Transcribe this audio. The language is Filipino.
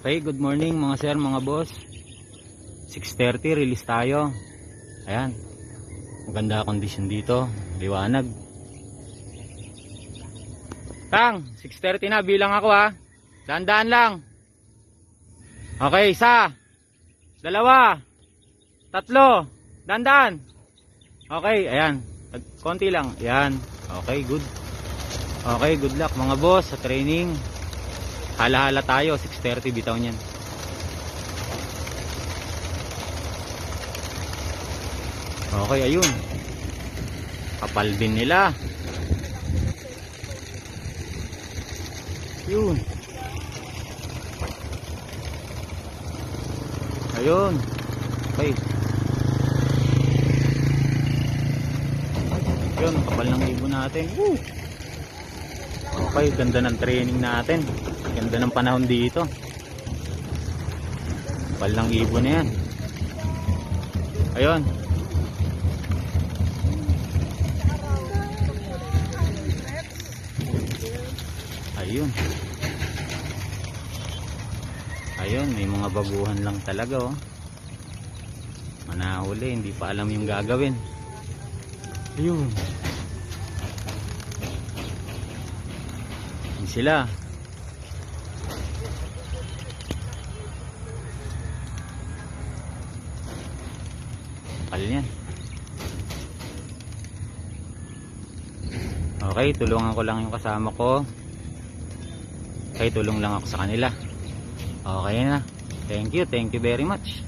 Okay, good morning mga sir, mga boss. 6:30 release tayo. Ayan. Maganda kondisyon dito, liwanag. Tang, 6:30 na, bilang ako ha. Daan-daan lang. Okay, 1, 2, 3. Daan-daan. Okay, ayan. Konti lang. Ayan. Okay, good. Okay, good luck mga boss sa training. Hala-hala tayo, 6:30 bitaw niyan. Okay, ayun. Kapal din nila. Yun. Ayun. Okay. Yun, kapal ng ibon natin. Woo! Okay, ganda ng training natin. Ganda ng panahon dito. Kapal ng ibon na yan. Ayun. Ayun. Ayun, may mga baguhan lang talaga oh. Manahuli, hindi pa alam yung gagawin. Ayun. Ayun sila. Kapal yan. Okay, tulungan ko lang yung kasama ko. Okay, tulong lang ako sa kanila. Okay na. Thank you very much.